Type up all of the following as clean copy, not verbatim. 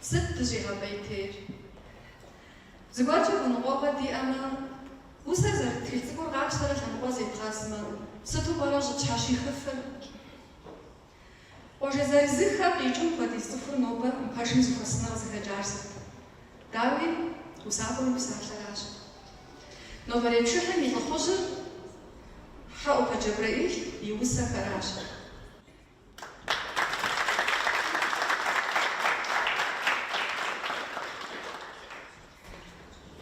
Sıt dışıgabeytir. Zıgacı bunğoğa diğana usazır tiltsigur gağışlara şanğoz etğasma sıtu barajı çaşıxıfır. Oje zarizıxa biçum kladistıfır noba mpaşım zıxasına zıxacarsın. Davi usabur misaflaraş. Noba repşuhem ilxozu حاوبا جبرائيل يوسى فراش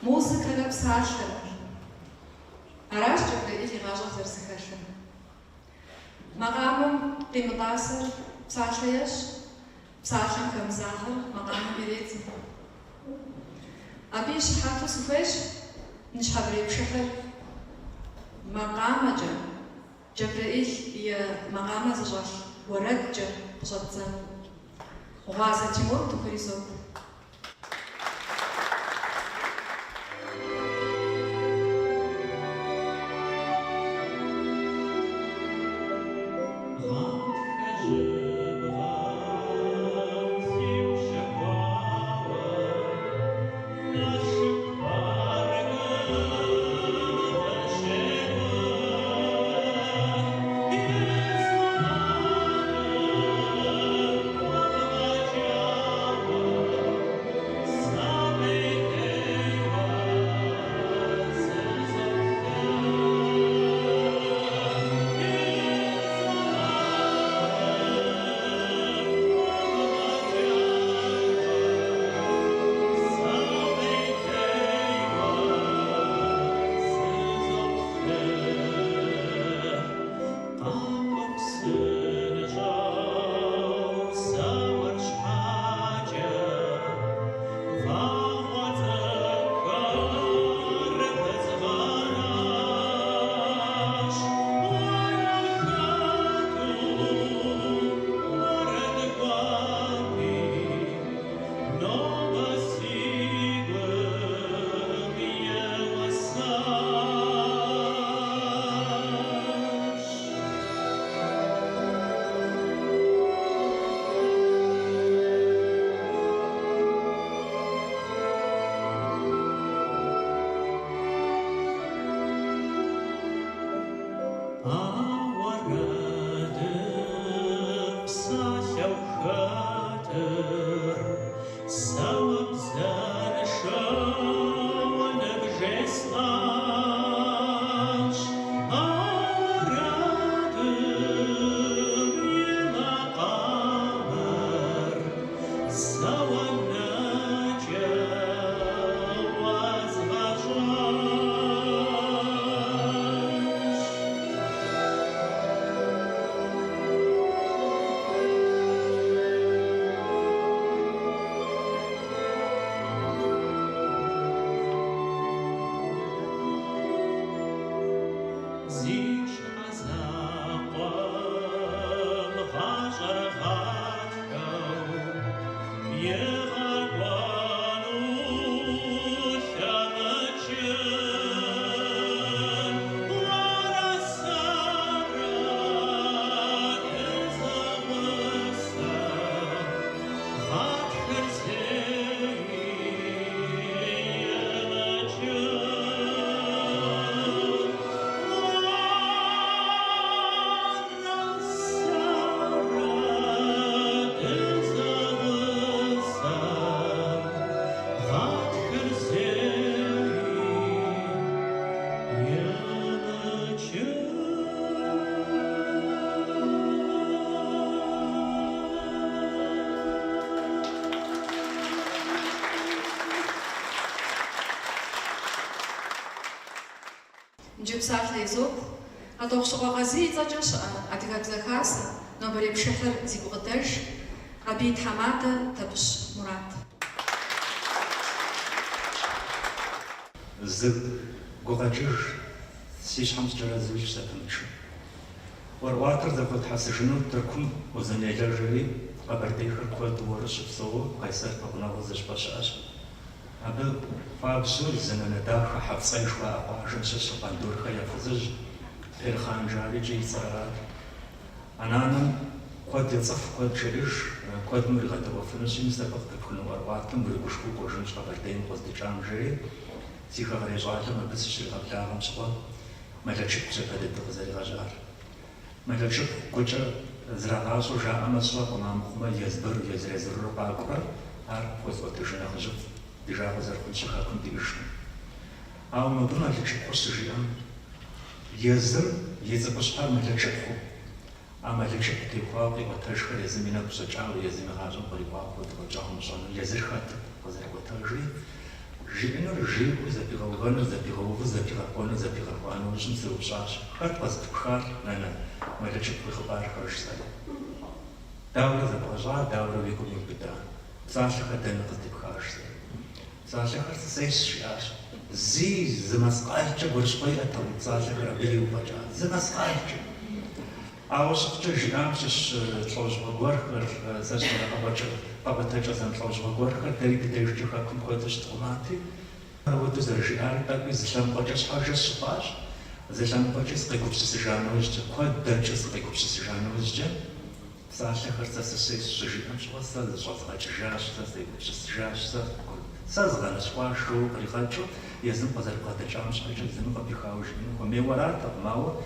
موسيقى لبساشة أراش جبرائيل يغاجر زرسكاشة مقامم قيمتاسر بساشليش بساشن كمزاخر مقامم بريتي أبيش حاتو سفاش نشحبري بشحر مقامة جبرائيل هي مقامة زجاج ورد قصدزن وغازة تيمور تخريزو جبسات ليزوب هذا شغل غزي تجش أتكلم زكاس نبري بشحر زيكو قدش أبيت حمادة تبش مراد زب قدش سيش حمس جرازويش ساتمش ورواتر ذا حس شنو تركم وزنيجر جري قبرتي خرقوا دورش بصو قيصر بقنا وزش بشاش أبل فابسول زننا داخل حفصي شوا أقاشن شش قندور خيا فزج الخان جاري جي صار أنا قد يصف قد شريش قد مرغة وفنسين سبق تكون ورواتم ويقشكو قوشن شغبرتين قصد جام جري سيخا غريزواتم بس شريخا بلاغم سوا ملكشك سبقد التغزري غجار ملكشك قوشا زراغاسو جاء مسوا قمام خما يزبر يزرزر باقبر هار قوز وتشنا خجب ديجا غزر كل شيخا كنت بيشن أو مدونا لكشك قصد جيام يزر يزبشحار ملكشك خو أما لكشك تيخواقي وتشخر يزمينا بسجاو يزمي غازم قريباق وتغجاهم صنو يزر خات غزر وتغجري جينا رجيبو زبيغا وغانا زبيغا وغو زبيغا قوانا زبيغا قوانا وجم سيو بشاش خات بس بخار نانا ملكشك بخبار خرش سالي داورة زبغجا داورة بيكم يبدا ساشا خدنا قصدي بخارش سالي ساشا خرس سيش شياش زي زمسقالجا ورشقيا تو ساشا خرابيلي وبجا زمسقالجا أوصفت جامش تلوج بقورخر زاشنا قبتجا زم تلوج بقورخر تري بتيجي كم قدش تقماتي هو تزرجي عارف بقى زلام قدش حاجة سباش زلام قدش قيكوب سجانوج قد درجة قيكوب سجانوج ساشا خرس سيس سجيم شو سال شو سجاش سيكوب سجاش سازغنا شو شو بريخاتشو يزم قدر قدر جامش حاجة زم قبل خاوج منه وميورات ماو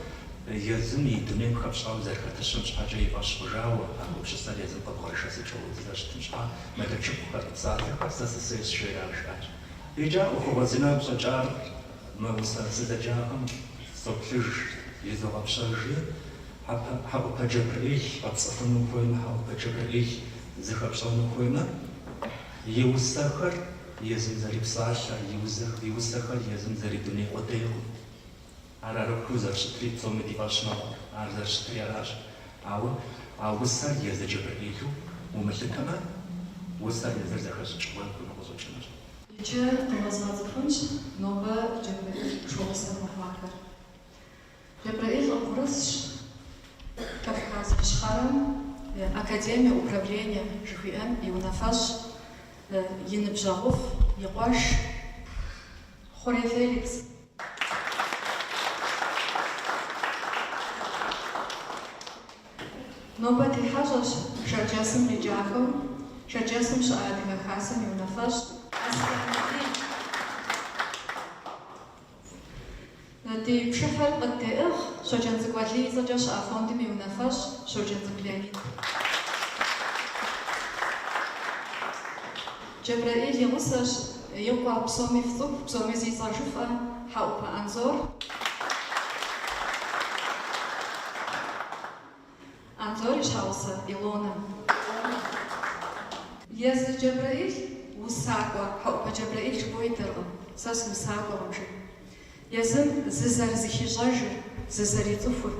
يزم يدني بخبصاو زركة الشمس حاجة يباش بجاوة أو بشستار يزم بقرشة سيشوه زلاش تمشها ما تكشف خرطات خاصة سيس شوية عشاش يجا وهو زنا بسجار ما وصل سيدجاهم صبحش يزوغ بشاجي حبو بجبرئيش بتصفنو خوينا حبو بجبرئيش زخب شونو خوينا يوسخر يزم زري بصاشا يوسخر يزم زري دني قطيق على ركوز الشتري تصوم دي باشنا على الشتري علاش أو وصل يزد جبرئيلو ومثل كمان وصل يزد زخرج شوال كنا وصلنا يجي قمصات فنش نوبة جبرئيل شو وصل محمكر جبرئيل أقرص كفحاز بشخارم أكاديمية управления ЖХМ يونافاش ينبجاغوف يقواش خوري فيليكس نوبة حاجة شرجاسم رجاكم شرجاسم شعادها خاسم يونافاش دي بشحل قد تأخ شرجان زقوالي زجاش أفوندم يونافاش شرجان زقلاني جبرائيل يغسش يقوى بصومي فضوك بصومي زي صاجفة حاوبا أنزور أنزور يشاوسا إلونا يز جبرائيل وساقوى حاوبا جبرائيل شبوي ترغم ساس وساقوى ومشي يزم ززر زخي جاجر ززري طفر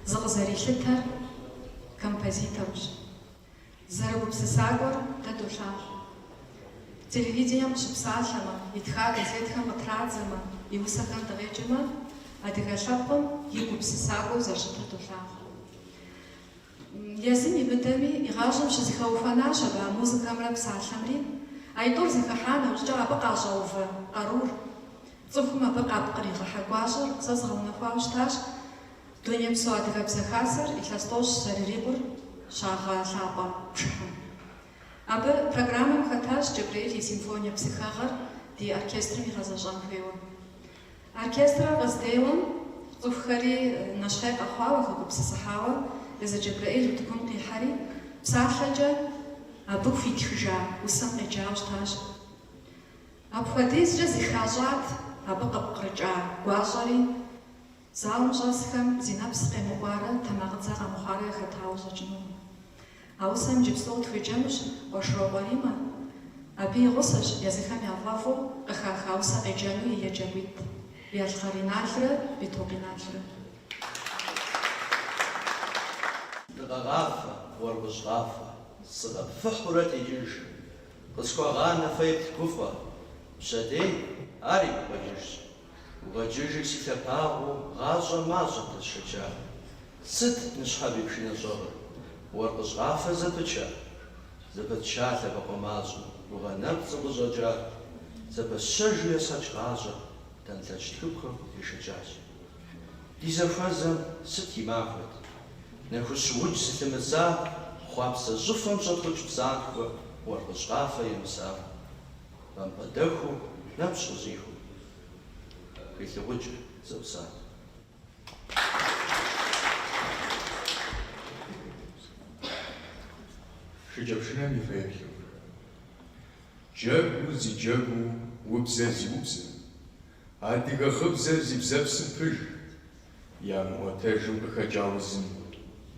زغزري شتر كمبازيترش زرغب بسساقوى تدوشاش телевидение шпсалхама, итха газетхам отрадзама, и усахан дагеджама, а дагашапам егупсисагу зашататулах. Язым ибытами игажам шизихауфанашаба музыкам рапсалхамри, айдор захахана ужджа абакажаува арур, цухма бакабкарига хагважар, зазгаунафаушташ, дунемсу адагабзахасар, ихластош саририбур, шага лапа пшхам. أبى برنامج خطاش جبريل سيمفونيا بسخاغر دي أوركسترا ميغازاجان فيون. أوركسترا غزديون طفخري نشخيق أخوة وخبو بسسحاوة إذا جبريل وتكون قيحري بساحجة أبوك في تخجا وسم إجاوش تاش. أبخديز جزي خاجات أبقى بقرجع واجري زاوم جاسخم زينابس قيموارا تماغزاغ مخاري خطاوزا جنون. أوسم جبسوت في جمش وشروباريما أبي غصش يزخم يضافو أخاوسا إجانو يجاويت يالخاري نالفرة بتوقي نالفرة غافة وربش غافة صدق فحورة تجيش قسكو غانا فيبت كفة شدي أري وغجيش سيتباغو غاجة ماجة تشجع ست نشحبي بشينا شغل ورقش غافة زبتشا لبقى ماجة وغنبت زبجاجا زبشجو يساج غاجة تنتج تلوكم يشجاج دي زفازم ستي ماخد نخش وج ستمزا хъуапсэ щӏыфэм щӏэтхъукӏ бзанхуэ уэркъыщкъафэ емысам. Бампӏэдэхуу, нэпщ къыщӏихыу. Хилъыгъукӏ зэусам. Шыкӏэпшынэм и фэеплъу. Джэгу зи джэгу, убзэр зи убзэ. Адыгэ хъыбзэр зи бзэпсым пыж. Ямыӏуэтэжым къыхэкӏа узым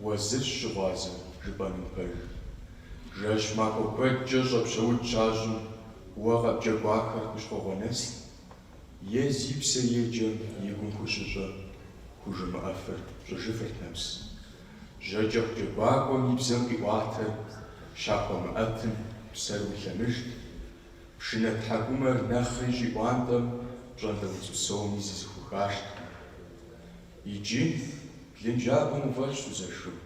уэзыр щыгъуазэ жыпӏэным пэж. Жэщ махуэ куэдкӏэ щӏэпщэуд щащӏым уэ къэпкӏэкӏуахэр къыщхъуэгъуэ нэс. Е зи псэ еджэм и гум хущыщӏэ, хужымыӏэфыр щӏыжыфырт нэпс. Жьэкӏэху джэгуакӏуэм и бзэм къиӏуатэр щахуэмыӏэтым псэр улъэмыжт. Пшынэ тхьэкӏумэр нэхъри щӏиӏуантӏэм пщӏантӏэ удз псоми зызыхухащт. Иджы блынджабэм уфӏэлъщ узэшхым.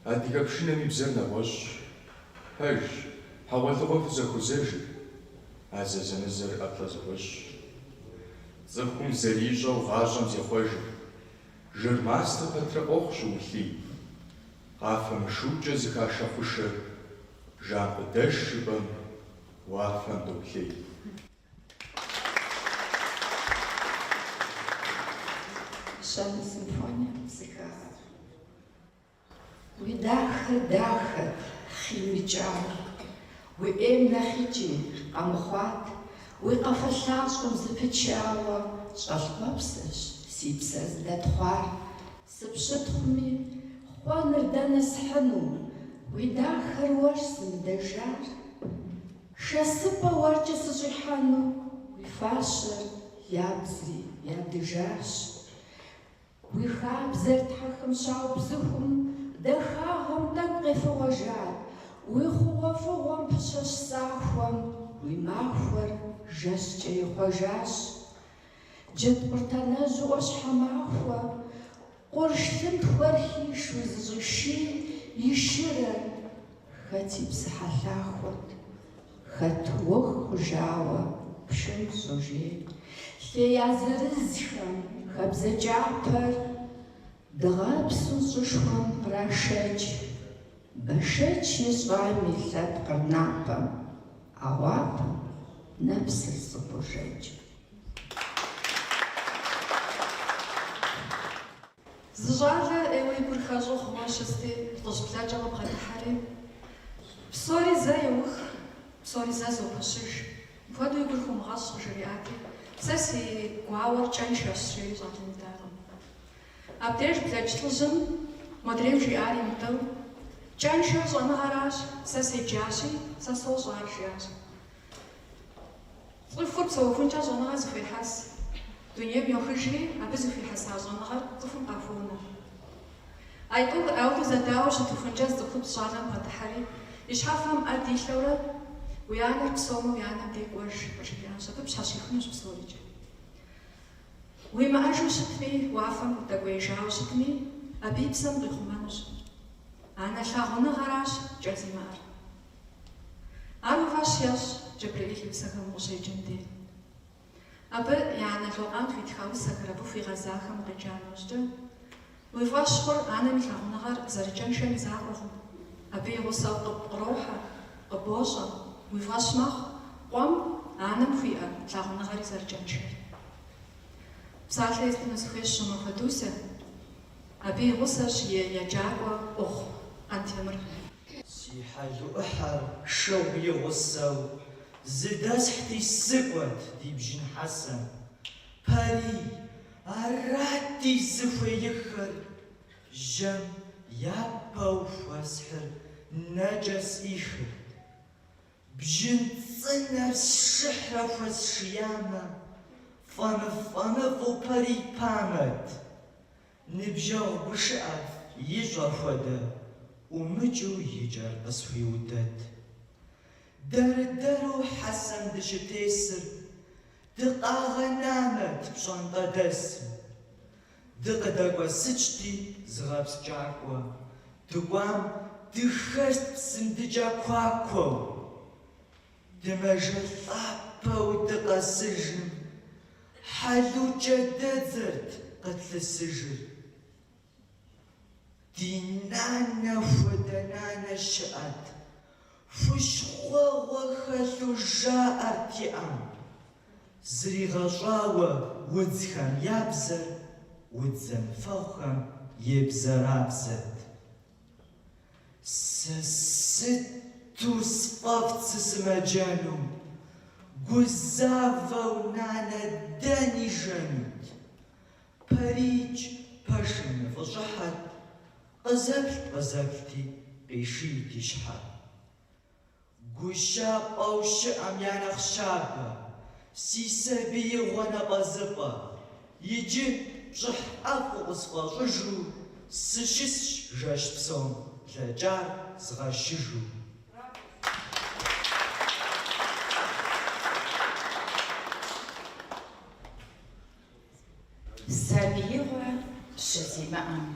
Адыгэ пшынэм и бзэр нэгъуэщӏ. Пэж, хьэгъуэлӏыгъуэ фызэхузэжыр, а зэзэмызэр ӏэплӏэ зэхуэщӏ. Цӏыхум зэрищӏэу гъащӏэм зехъуэжыр. Жыр мастэ пэтрэ ӏуэху щыулъий. Къафэ мышыукӏэ зыхашэхъушэр, жан къыдэш жыпӏэм уафэм доплъей. Шэны симфония псыхагъэр. Уи дахэт хъимыкӏар, уи ӏейм нэхъикӏи къэмыхъуат, уи къэфэлъащӏэм зыпычауэ щӏэлъхуэпсэщ си псэр зыдэтхъуар. Сыпщытхъуми, хъуэныр дэнэ схьыну, уи дахэр уэщ зымыдэжар. Шэсыпӏэ уэркӏэ сыщӏихьэну, уи фащэр ябзри ябдыжащ. Уи хабзэр тхьэхэм щаубзыхум, дахагъэм тӏэкӏу къефыгъуэжар. Уи хъугъуэфӏыгъуэм пыщэщ сахуэм, уи махуэр жэщкӏэ ихъуэжащ. Джэд къуртэнэжьу ӏуащхьэмахуэ, къурш лъым тхуэрхишу зыщӏиший и шырэр. Хэт и псыхьэлъахуэт, хэт уэху хъужауэ пшым щожей. Лъея зырызхэм хэбзэкӏапэр дыгъэпсу щӏышхуэм кърашэч. Бэшэч ищӏам и лъэпкъыр напӏэм, ауапэм нэпсыр цӏыкӏуу жэч. Зыщӏалэ ӏейуи гур хэщӏу хъумэ щысти, лӏыжь блэкӏэ къыбгъэдыхьэри, псори зэ еух, псори зэ зопэщыж. Мыпхуэдэу и гур хумыгъэщ къыжриӏати, сэ си гуауэр кӏэншэщ жери щӏэлымытакъым. Абдеж блэкӏ лӏыжьым модрейм жиӏар имытӏэу, кӏэншэр щӏэныгъэращ, сэ седжащи, сэ сощӏар жиӏащ. Цӏыхур псэухункӏэ щӏэныгъэ зыхуехьэс. Дунейм йохыжри, абы зыхуихьэса щӏэныгъэр цӏыхум къахуонэ. Ауэ зэдауэ щытыхункӏэ цӏыхубз щӏалэм бгъэдыхьэри, и щхьэфэм ӏэ дилъэурэ, уи анэр псомэ уи анэм де кӏуэж къыжиӏащ, абы пщхьэщихынущ псорикӏэ. Уимыӏэжу щытми, уафэм дэкӏуеижауэ щытми, абы и псэм къихъумэнущ. Анэ лъагъуныгъэращ кӏэзымыӏэр. Ар уфӏащ ещӏ Джэбреил и псэхэм укъыщеджэн дей. Абы и анэ лъокъам хуитха усэхэр, абы хуигъэзахэм къеджа нэужькӏэ, уи фӏэщ хъур анэм и лъагъуныгъэр зэрыкӏэншэм и закъуэкъым. Абы и гъусэу кърохьэ, къыбощӏэ, уи фӏэщ мэхъу къуэм анэм хуиӏэ лъагъуныгъэри зэрыкӏэншэр. Псалъэ езым сыхуейщ щымыхуэдусэ, абы и гъусэщ еджакӏуэ ӏугъу Антемыр. Си хьэлыӏыхьэр шэу и гъусэу, зыдэсхьти сыкӏуэт ди бжьын хьэсэм. Пари арати зыхуеихыр, жьэм япэу хуэсхьыр, нэкӏэ сӏихыр. Бжьын цӏынэр сшыхьрэ хуэсшиямэ, фӏэмыфӏэмыфӏу пари памэт. Ныбжьэгъу гушыӏэ ищӏэ хуэдэ, умыкӏыу икӏэр къысхуиудэт. Дэру хьэсэм дыщытесыр, дыкъагъэнамэт пщӏантӏэ дэсым. Дыкъыдэкӏуэсыкӏти зыгъэпскӏакӏуэ, дыкӏуам дыхэст псым дыкӏэкуакуэу. Дымэжэлӏапэу дыкъэсыжым, хьэлукӏэ дэдзэрт къытлъысыжыр. ди нанэ хуэдэ нанэ щыӏэт. Хущхъуэгъуэ хэлъу жаӏэрт иӏэм. Зригъэщӏауэ удзхэм я бзэр, удзэнфэгъухэм и бзэрабзэт. Сэ сыту сфӏэфӏ цы сымэджэну, гузавэу нанэ дэн ижэнут. Парикӏ пэшым фӏыщӏыхьэт, къызэплъти къишийт и щхьэр. Гущапӏэу щыӏэм я нэхъ щабэ, си сабиигъуэ напӏэзыпӏэ. Иджы пщӏыхь ӏэфӏу къысфӏэщӏыжу, сыщысщ жэщ псом лъэкӏар згъэшыжу. Сабиигъуэ щызимыӏэм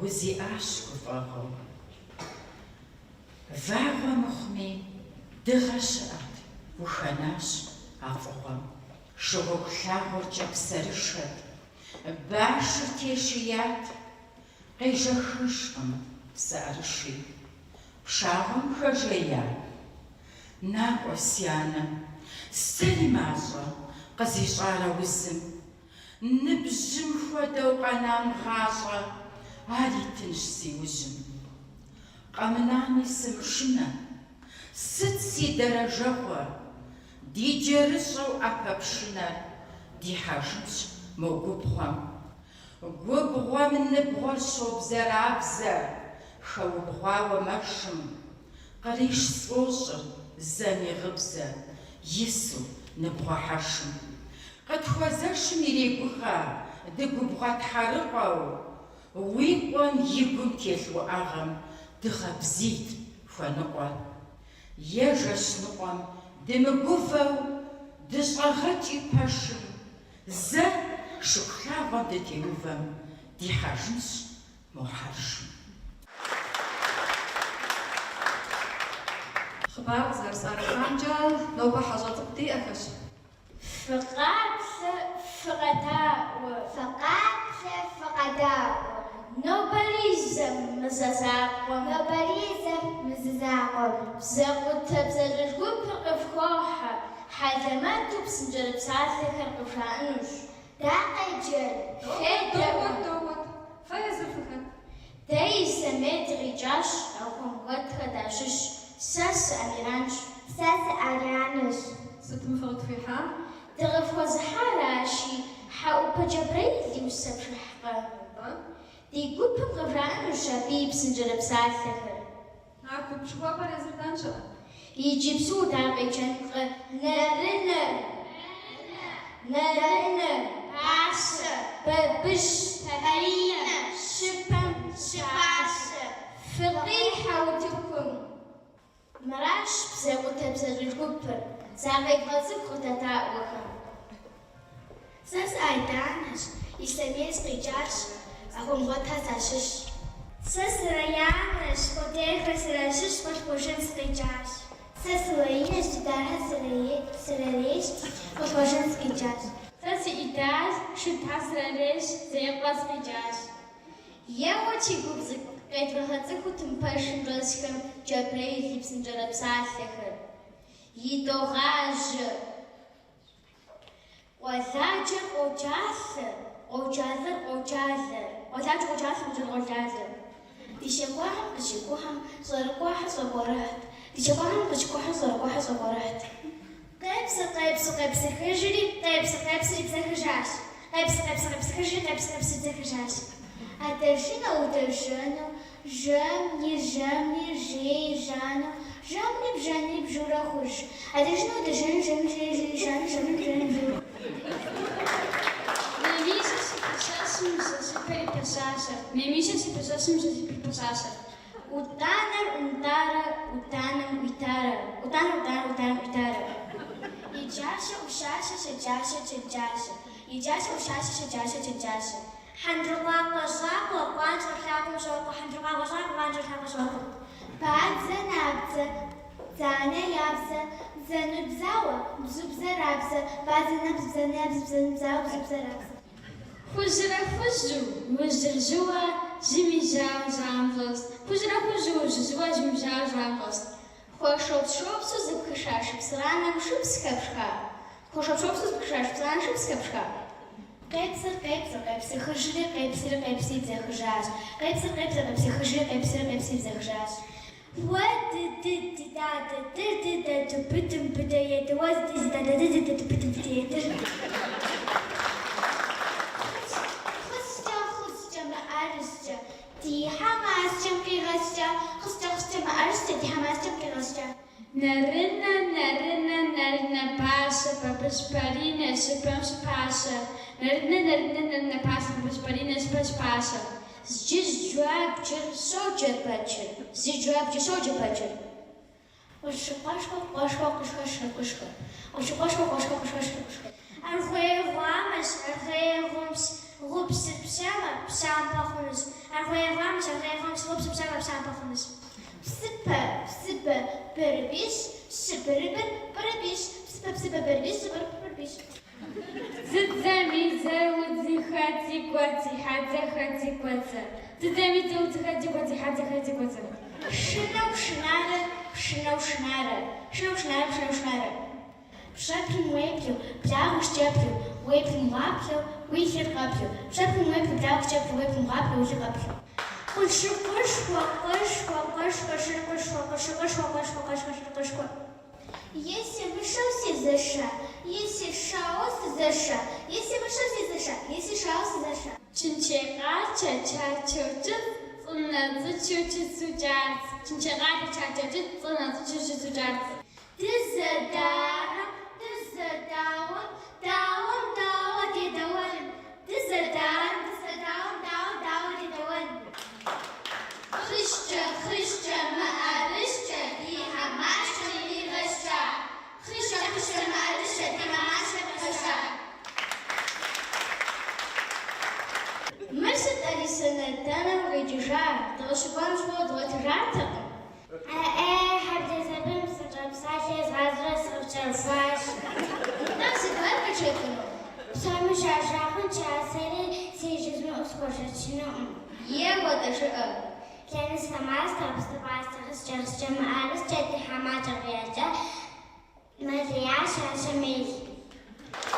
узиӏащ гуфӏэгъуэу. Вагъуэ мыхъуми дыгъэ щыӏэт, ухэнащ а фӏыгъуэм. Шыгъуэгу лъагъуэркӏэ псэрышэт, башыр тешият, къежэхыжкъым псыӏэрыши. Пшагъуэм хэжея, накӏуэ си анэ, сэри мащӏэ къызищӏарэ узым. Ныбжьым хуэдэу къэнам гъащӏэ, ар итынщ си ужьым. Къэмынами сымышынэ, сыт си дэрэжэгъуэ, ди джэрыщӏэу ӏэпэпшынэр дихьэжынщ мо губгъуэм. Губгъуэм ныбгъуэр щобзэрабзэ, хэубгъуауэ мэшым. Къриш сӏощӏыр зэми гъыбзэ, ису ныбгъуэхьэшым. Къытхуэзэшым ирегугъэ дыгубгъуэ тхьэрыкъуэу, уи къуэм и гум телъ уӏэгъэм дыгъэ бзийт хуэныкъуэ. Е жэщныкъуэм дымыгуфэу дыщӏэгъэкӏи пэшым, зэ шыхулъагъуэм дытеувэм дихьэжынщ мо хьэршым. Хъыбар зэрысӏэрыхьамкӏэ нобэ хьэщӏэ цӏыкӏу диӏэхэщ. Фыкъаплъэ, фыкъэдаӏуэ. Фыкъаплъэ, фыкъэдаӏуэ. Нобэризэ мызэзакъуэм. Нобэризэ мызэзакъуэм. Бзэкъутэ бзэжьыжь гупыр къыфхуохьэ, хьэлэмэту псынкӏэрыпсалъэхэр къыхуаӏынущ. Дакъеджэр, хедэӏуэ. Доуэт, фэ езыфыхэт. Дэ и Сэмей дыкъикӏащ, ахуэм куэдхэр дащыщ. Сэ сыӏэмиранщ. Сэ сыӏэрианщ. Сытым фыкъытхуихьа? Дыкъыфхуэзыхьаращи, хьэӏупэ джабреил ди усэ пшыхькъэ. Ди гупым къыжаӏэнущ абы и псынкӏэрыпсалъэхэр. А гуп щыхуэпӏэр езыр дэн щыӏэ? Иджыпсту удакъеджэнкъэ. Нэрынэ, нэрынэ, пасэ, бабыщ, паринэ, щыпэм щыпасэ, фыкъихьэ утыкум. Мыращ бзэкъутэ бзэжьыжь гупыр, закъебгъэцӏыху къыдэдаӏуэхэм. Сэ сыӏайданэщ, и Сэмей скъикӏащ, ахуэмгъуэта защыщ. Сэ сырэянэщ, къудейхэр сырэщыщ, къулъхужын скъикӏащ. Сэ сылэинэщ, дыдахэр сырэрейщ, къулъхужын скъикӏащ. Сэ сыӏидащ, шыта сырэрейщ, зекъуэ скъикӏащ. Еуэ чи гуп цӏыкӏу, къедгъэгъэцӏыхуу тымпэшым щӏэсхэм джабреил и псынкӏэрыпсалъэхэр. Идогъажьэ. Къуаладжэр къокӏалъэ, къокӏалэр къокӏалэ. Къуаладжэр къокӏалъэ, къокӏалэр къокӏалэ. Ди щекӏуахьым къыщекӏухьэм щӏэрыкӏуахьыр щӏэгъуэрыхьт. Ди щекӏуахьым къыщекӏухьэм щӏэрыкӏуахьыр щӏэгъуэрыхьт. Къепсы-къепсы-къепсыхыжри, къепсы-къепсри бзэхыжащ. Къепсы-къепсы-къепсыхыжри, къепсы-къепсри бзэхыжащ. Адэжынэ удэжэну, жэмни, жэмни, жей, жану, жэмни, бжэни, бжурэ хъуж. Адэжынэ удэжэну, жэмни, жей, жей, жану, жэмни, бжэни, бжурэ. Мемисэ си пысэсым зызыпэрипэсасэр. Мемисэ си пысэсым зызыпэрипэсасэр. Утанэр унтарэ, утанэм уитарэ. Утанэр, утанэр, утанэм уитарэ. Иджащэ, ущащэ, щэджащэ, чэджащэ. Иджащэ, ущащэ, щэджащэ, чэджащэ. Хьэндыркъуакъуэ щӏакъуэ, къуанщӏэ лъакъуэм щокъуэ. Хьэндыркъуакъуэ щӏакъуэ, къуанщӏэ лъакъуэ щокъуэ. Бадзэ, набдзэ, дзанэ, ябзэ, дзэныбзауэ, бзубзэ, рабзэ. Бадзэ, набдзэ, дзанэ, ябзэ, дзэныбзауэ, бзубзэ, рабзэ. Хужьрэ хужьу, ужьыр жьыуэ, зимизжал замфост. Хужра хужу, жива зимизжал замфост. Хошопсу запхышаш, псранам шипскапшка. Хошопсу запхышаш, псранам шипскапшка. Кепсер, хыжры, кепси захыжаш. Кепсер, хыжры, кепси захыжаш. What did that to put him put it was this that did to put him put it. Хустя ма арстя. Ти хамастя кирастя. Хустя ма арстя, ти хамастя кирастя. Нарина паша, папашпарина, шипамш паша. Нарина паша, папашпарина, шипамш паша. Здесь жуабчер, соджер пачер. Здесь жуабчер, соджер пачер. Кошка. Архуевамас, рупсит псама, псам пахунус. Архуевамас, рупсит псама, псам пахунус. Псипа, перебис, перебис, псипа, перебис. Зидзамизе удзихати квати хадзе хати кваца. Зидзамизе удзихати квати хадзе хати кваца. Шинау шинара. Шапин уеплю, плягу щеплю, уеплю лаплю, уихер лаплю. Шапин уеплю, плягу щеплю, уеплю лаплю, уихер лаплю. Кошка. Если вышелся за ша, если шаося за ша, если вышелся за ша, если шаося за ша. Чинчера чачачочи, цуназы чучи суджарц. Чинчера чачачочи, цуназы чучи суджарц. Дизадара, дизадауа, дауа, дидауан. Дизадара, дауа, дидауан. Хрища, маарища, и хамашка, и раща. Хрища, маарища, и хамашка, и раща. Мысль Алисана Танам Гайджижа, Толшипан Швод, Ватижата. Хабди Забим, Саджамсахи, Зазрас, Равчарфаш. Нам сидвар качетину. Сами Шашахун, Часери, Сейжизме, Ускошачину. Ева даже. كان سماستر بستباستر جمعارس جدي حماجة غيرجة مرياش عشمي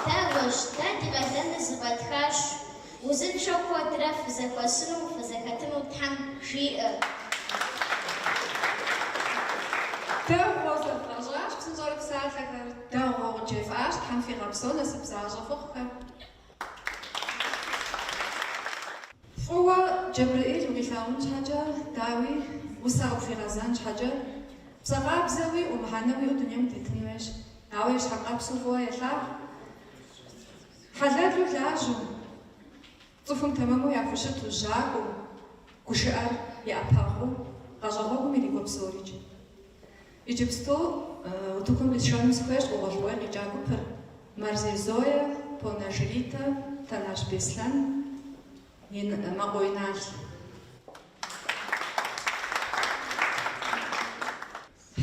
تاوش تادي غزن زبادخاش وزن شوكو ترف زكوسنو فزكتنو تحم شيء تاوغ زبزاج بسنزورك سالك تاوغ جيفاش تحم في غبصونة سبزاج فوق هو جبرائيل وغيثاون حاجة داوي وساو في غزان حاجة بصغاب زوي ومحانوي ودنيا متتنيوش عاويش حقاب صفوة يطلع حلال له لاجو صفهم تمامو يعفشت وجاقو كشعر يأباقو غجاقو ميليقو بسوريج يجبستو وتكون بتشانو سكوش وغجوان يجاقو پر مرزي زويا بونا جريتا تناش بيسلان ين مقوينال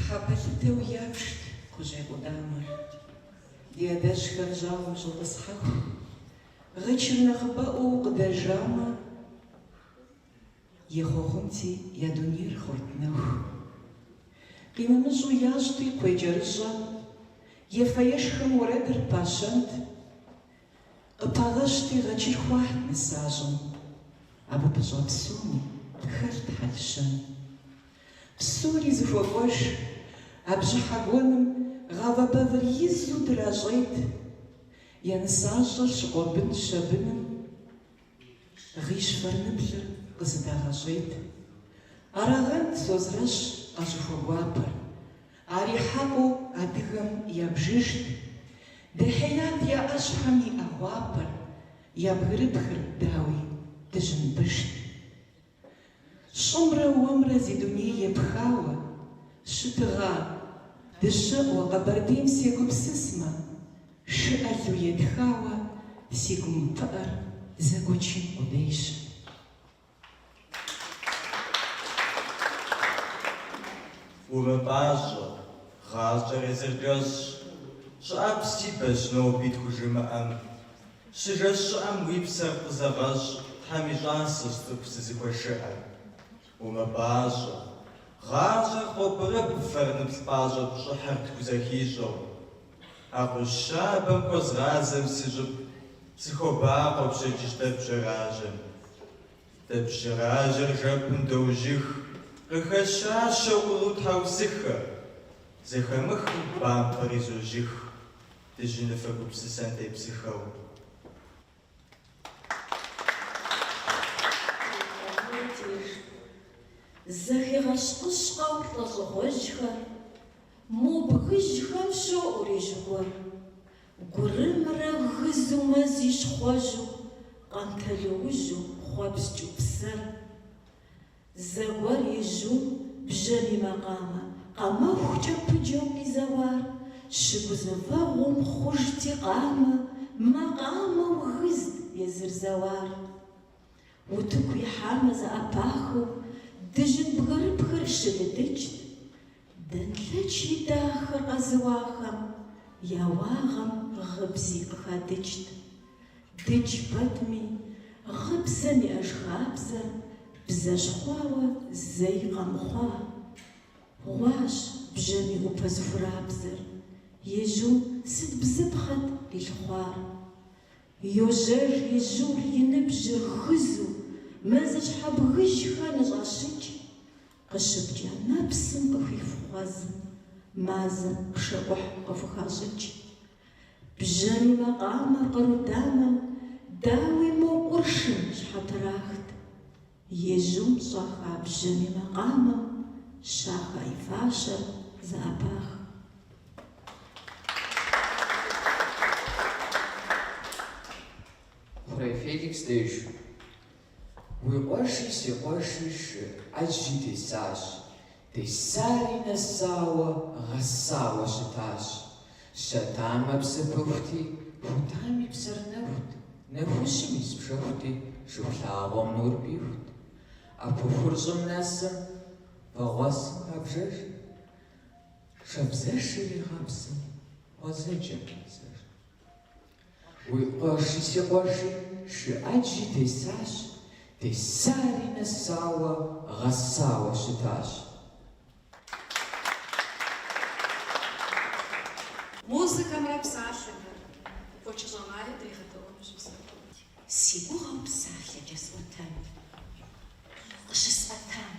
Хабалите уявшт, куже гудамар. Диадаш ханжалм жолдасхах. Гычырнах бау гдажама. Ехохумти ядунир хортнах. Qimamızу yazdı koycarıza. Yefayashkham uradr pashant. Qpağashti gachirxuaht mesajım. Abu bzopsuni txart halshan. Psuri zıxuakosh. Abjıhagonım gavabavr yizu drajit. Yanısajır şqobın şabınım. Gishfarnıblir qızıdağajit. Arağant sozrash azıxuaguapar. Arihaqu adıgam yabjışt. Dehayat ya aşhami aguapar. Yabgırıbgır dawi djınbışt. Şumra uamra ziduniye bxawa. Şıtığa. Dışı o qabardim segupsısma. Şıallu yedxawa. Sigum pa'ar. Zaguçin odeyş. Умыпӏащӏэ, гъащӏэр езыркӏэщӏ, щӏыӏэ псипэщ нобитху жымыӏэм. Щыжэщ щӏыӏэм уи псэр къызэгъэщӏ, щхьэм и щӏасэщ цӏыху зызыхуэшыӏэр. Умыбащӏэ, гъащӏэр къобырыб фэрныплъ пӏащӏэ пщӏыхьыр тхузэхищӏэу. Акъущабэм хуэзгъазэм си щӏыб сыхуобакъуэ пщэдджыжь дэбжьэражьэм. Дэбжьэражьэр жэпым доужьых, къыхэщащэ ӏулу тхьэусыхэ. Зэхэмыхым бампэр изожьых, дыжьыныфэ гупсысэм тепсыхэу. Зэхигъэщӏыщӏэу лӏэщӏыгъуэжьхэр, мобгыжьхэм щоӏури жыгуэр. Гурымрэ гызу мэз ищхъуэжьу, къантэлыужьу хъуэпскӏыу псэр. Зэгуэр ижьу бжьэм и макъамэ, къэмэхукӏэ пыджэу къизэуар. Щыгузэвэгъуэм хъужти къамэ, макъамэу гызт езыр зэуар. Утыку ихьамэ зэӏэпахыу, дыжьын бгырыпхэр щылыдыкӏт. Дэнлъэч и дахэр къэзыуахэм, я уагъэм гъыбзи къыхадыкӏт. Дыдж пэтми, гъыбзэм и ӏэжхабзэр бзэщхъуауэ зэи къэмыхъуа. Гъуащ бжьэм и ӏупэ зыхурабзэр, ежьу сыт бзыпхъэт къилъхъуар. Йожьэж ежьур и ныбжьыр хызу, мэзыщхьэбгыжьхэр нэщӏащыкӏ. Къыщыпкӏэ нэпсым къыхуифхъуэзым, мазэм пшэӏухь къыхухащӏыкӏ. Бжьэми макъамэр къарудамэм, дауи мо къуршым щхьэпэрахт. Ежьум щӏэха бжьэми макъамэм, щаха и фащэр зэӏэпах. Хъурей Феликс деж, уи къуэши си къуэши ӏэжьи тесащ. Тесари нэсауэ, гъэсауэ щытащ. Щэтамэ псы пыхути, хутами псэр нэхут. Нэхущым ис пшэхути, шыплъагъуэм нур бихут. Ӏэпыхур щӏым нэсым, вэгъуэсым къабжэж. Шабзэшыр игъэпсым, гъуэзэджэ бзэр. Уи къуэши си къуэши ӏэжьи тесащ. Тесари нэсауэ, гъэсауэ щытащ. Музыкэмрэ псалъэмрэ фочыщӏэмари дригъэдэӏуэну щыпсэу. Си гугъэу псалъэкӏэ сӏуэтэн, къыщысӏэтам,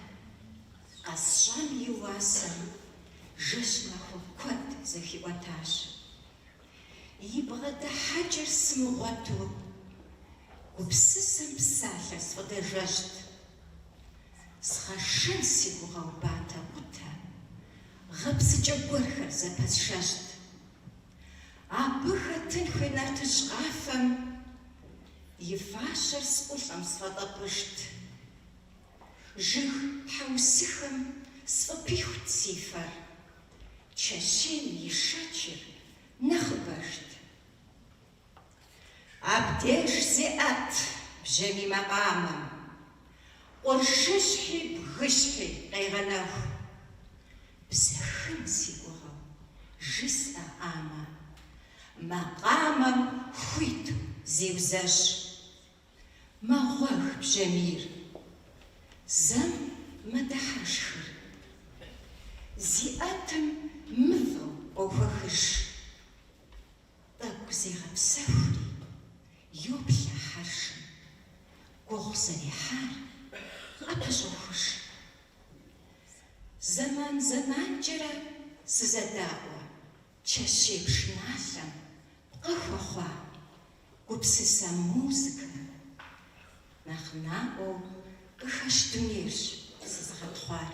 къэсщӏам и уасэм жэщ махуэ куэд зэхиӏуэтащ. И бгъэдыхьэкӏэр сымыгъуэту, гупсысэм псалъэ сфӏыдэжэщт. Сгъэшэн си гугъэу батэ ӏутэ, гъэпсыкӏэ гуэрхэр зэпэсшэщт. Абы хэтын хуенэтыщ къафэм, и фащэр сӏулӏэм сфӏэтӏэпӏыжт. Жыг хьэусыхэм сфӏыпихут си фэр, чэщейм и шэчыр нэхъыбэжт. Абдеж зиӏэт бжьэми макъамэм, къуршыщхьи бгыщхьи къегъэнэху. Бзэхын си гугъэу жысӏэӏамэ, макъамэм хуиту зеузэщ. Мэгъуэх бжьамийр, зэм мэдыхьэшхыр, зиӏэтым мывэу къохуэхыж. Тӏэкӏу зегъэпсэхури, йоплъэ хьэршым, гугъу зэрихьар къапэщӏохуж. Зэманкӏэрэ сызэдаӏуэ, чэщей пшыналъэм къыхуэхъуа гупсысэ музыкэ. Нэхъ наӏуэу къыхэщ дунейрщ сызыгъэтхъуар.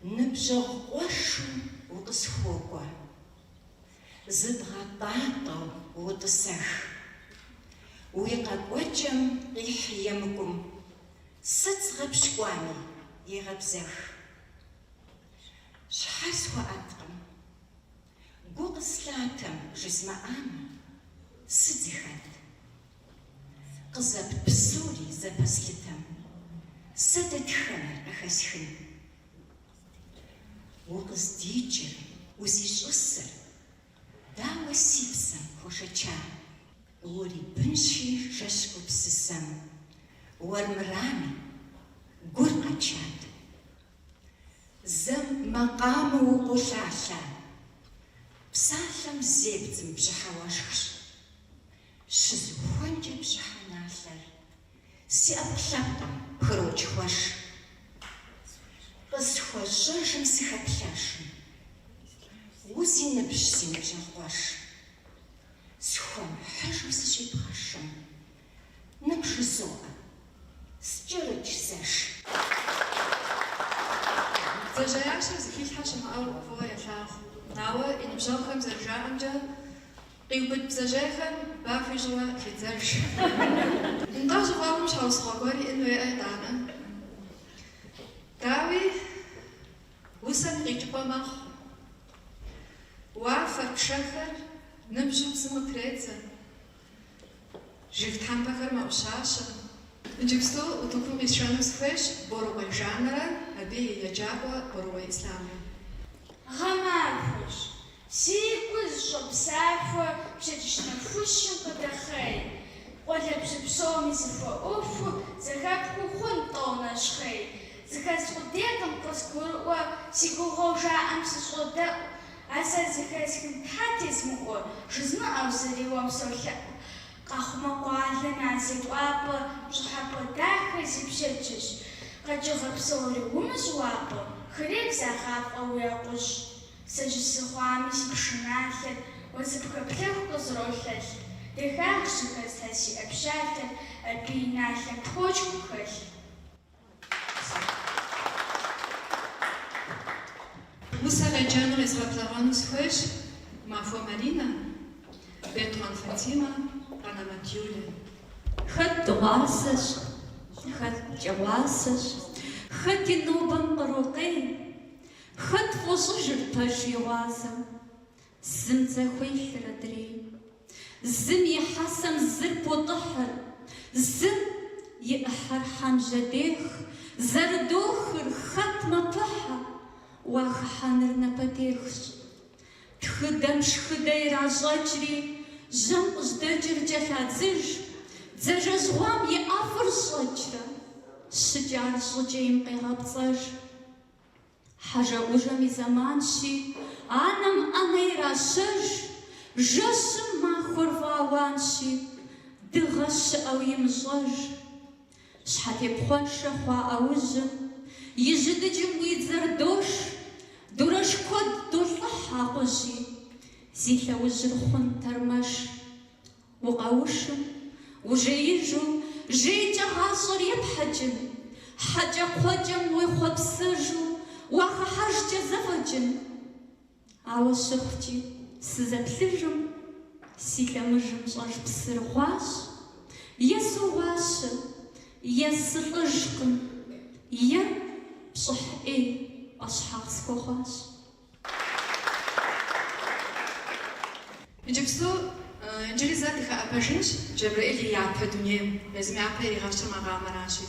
Ныбжьэгъу къуэшу укъысхуокӏуэ, зыбгъэтӏатӏэу утӏысэх. Уи къэкӏуэкӏэм къихь емыкӏум, сыт згъэпщкӏуами егъэбзэх. Щхьэ схуэӏэткъым, гу къыслъатэм жысмыӏамэ, сыт зыхэт? Къызэпт псори зэпэслъытэм, сэ дэтхэнэр къыхэсхын? Укъыздикӏыр, узищӏысыр, дауэ си псэм хуэшэча? Ури бынщи жэщ-гупсысэм уэрмырами гур къэчат. Зэм макъамэ укъулъалъэ, псалъэм зебдзым бжьыхьэ уэшхщ. Щызухуэнкӏэ бжьыхьэ налъэр си ӏэпкълъэпкъым хырокӏ-хуэш. Къысхуэщӏэжым сыхэплъэшым, узи ныбжь си ныбжьэгъуэш. Схуэмыхьыжу сыщибгъэшым, ныбжь зоӏэ, скӏэрыкӏ зэш. Бдзэжьеящэр зыхилъхьэ щымыӏэу фӏыуэ елъагъу. Ауэ и ныбжьэгъухэм зэрыжаӏэмкӏэ къиубыд бдзэжьейхэм бафи щӏыуэ хедзэж. Нтӏэ жьыгъуэм щхьэусыгъуэ гуэр иӏэн уеӏэ итӏанэ. Дауи усэм къикӏыпӏэ мэхъу. Уафэр, пшэхэр ныбжьу псым къытредзэ. Жыг тхьэмпэхэр мэӏущащэ. Иджыпсту утыкум къисшэну сыхуейщ Борыуэ жанрэ, абы и еджакӏуэ Борыуэ Ислъамрэ. Гъэмахуэщ, си гур зыщӏопсахуэ пщэдджыжьныфущым къыдэхъей. Къуалэбзу псоми зыхуэӏуэхуу зэхэпхыу хъун тӏэу нэщхъей. Зыхэс къудейкъым къызгурыӏуэ, си гугъэу жаӏэм сыщӏодэӏу. А сэ зыхэсхым Тхьэ тезмыӏуэ, жызмыӏэу зыри уэм солъэӏу. Къэхъумэ къуалэ назекӏуапӏэ, пщӏыхьэпӏэ дахэ зи пщэдджыжь. Къэкӏыгъэ псори умыщӏуапӏэ, хырек загъафӏэ уи акъужь. Сэ жысыхъуами си пшыналъэр, уэзыпхэплъэху къызролъэлъ. Дыхагъ щыхэслъэ си ӏэпщалъэр, абы и налъэм тхуокӏыу хэлъ. Усэ къеджэну къезгъэблэгъуэну сыхуейщ Махуэ Маринэ, Бетхъуэн Фатимэ, Панамэт Юлэ. Хэт дыгъуасэщ, хэт кӏэуасэщ, хэт и нобэм кърокъей, хэт фӏощӏыжыр пэж и гъуазэм. Зым зэхуелъыр адрей, зым и хьэсэм зыр потӏыхьыр, зым и ӏыхьэр хьэнжьэдех, зэрыдохыр хэт мэпыхьэ, уахыхьэныр напэтехщ. Тхыдэм шхыдэ иращӏэкӏри, жьэм къыжьдэкӏыр кӏэлъадзыж, дзажэжьгъуам и ӏэфӏыр щӏэкӏрэ, щыкӏар щӏыкӏейм къегъэпцӏэж. Хьэжэӏужэм и зэманщи, анэм ӏэнэ иращэж, жэщым махуэр фӏауанщи, дыгъэ щыӏэу имыщӏэж. Щхьэтепхъуэншэ хъуа ӏэужьым, и жыдыджым уи дзэр дош, дурэш куэд долӏыхь а къужьи, зи лъэужьыр хъун тэрмэш. Укъэушым, ужеижу, жейкӏэ гъащӏэр епхьэкӏын, хьэкӏэ-кхъуэкӏэм уехъуэпсэжу, уахыхьэжкӏэ зэфӏэкӏын. Ауэ щыхъукӏи, сызэплъыжым, си лъэмыжым щӏэж псыр гъуащ, е согъуащэ, е сылӏыжкъым, е пщӏыхь ӏей ӏэщхьагъ схуэхъуащ. Иджыпсту иджыри зэ дыхэӏэпэжынщ Джэбрыӏил и япэ дунейм, езым япэ иригъэщыр макъамэращи.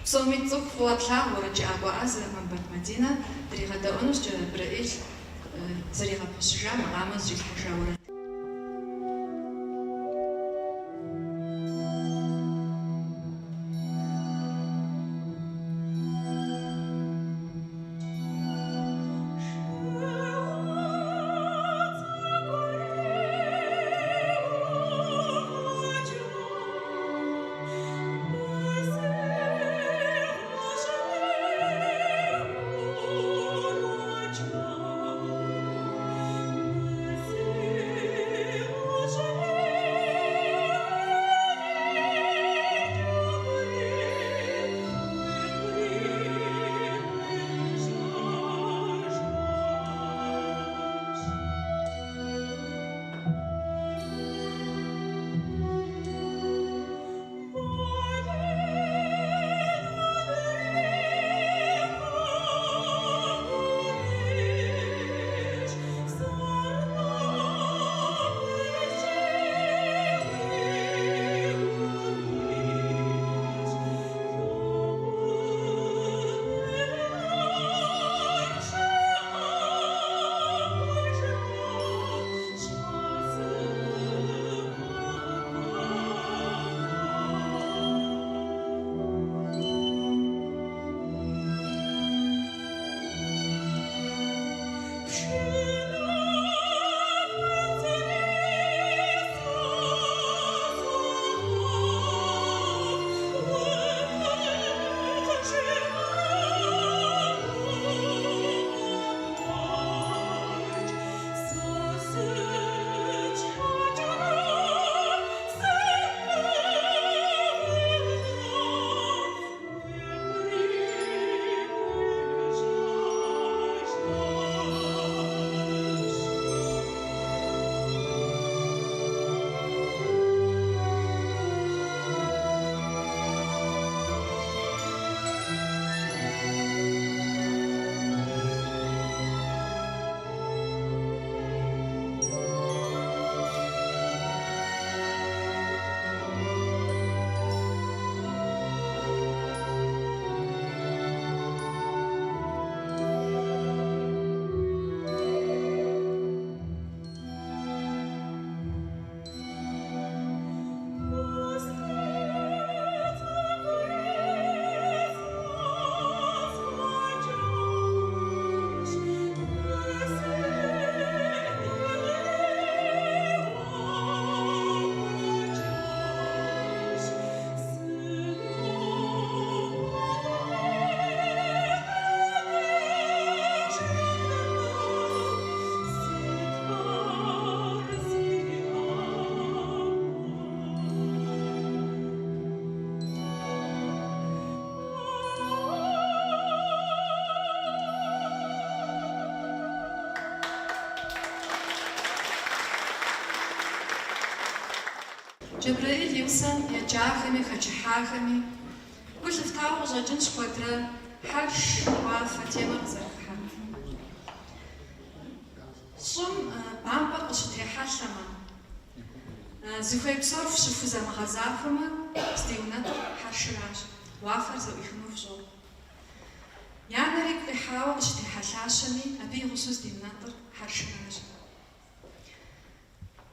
Псоми цӏыху фӏыуэ плъагъуэрэ джыӏакӏуэ ӏэзэ Мамбет Мадинэ дригъэдэӏуэнущ Джэбрыӏил зэригъэпэщыжа макъамэ зрилъхьэжэурэ. Джабраил и усэм еджахэми, хэкӏыхьахэми гу лъыфтауэ къыщӏэкӏын щыкӏуэдрэ хьэрш, уафэ темэр къызэрыхьэр. ЩӀым бампӏэр къыщытрихьэлъэмэ, зыхуей псор фщыфызэмыгъэзахуэмэ, здиунэтыр хьэршыращ, уафэр зэӏуихыну фщӏо. Янэр игу къихьауэ къыщытрихьэлъащэми, абы игъусэу здиунэтыр хьэршыращ.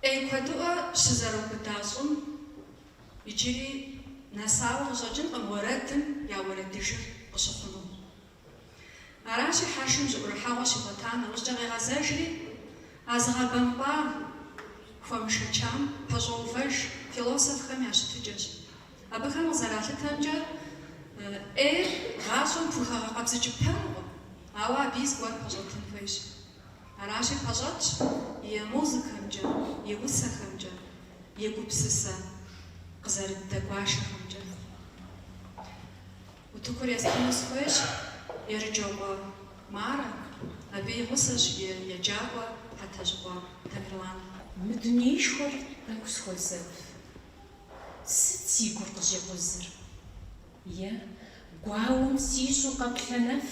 Ӏей куэдыӏуэ щызэрыубыда щӏым иджыри нэсауэ къыщӏэкӏынкъым уэрэдым я уэрэдыжыр къыщыхъуну. Аращи хьэршым жьыӏурыхьэгъуэ щигъуэта нэужькӏэ къегъэзэжри, а зыгъэбэмпӏа хуэмышэчам пэщӏэувэж философхэм я щытыкӏэщ. Абыхэм къызэралъытэмкӏэ ӏейр гъащӏэм пхуигъэкъэбзыкӏыпэнукъым, ауэ абы зыгуэр пэщӏэтын хуейщ. Аращи пэщӏэтщ и музыкэмкӏэ, и усэхэмкӏэ, и гупсысэ къызэрыдэкӏуашэхэмкӏэ. Утыкур естыну схуейщ Ерыджэгъуэ Марэ, абы и гъусэщ еджакӏуэ Хьэтэжьыкъуэ Тамерлан. Мы дунейшхуэр тӏэкӏу схуэзэв. Сыт си гур къыщекъузыр? Е, гуауэм сищӏу къэплъэнэф,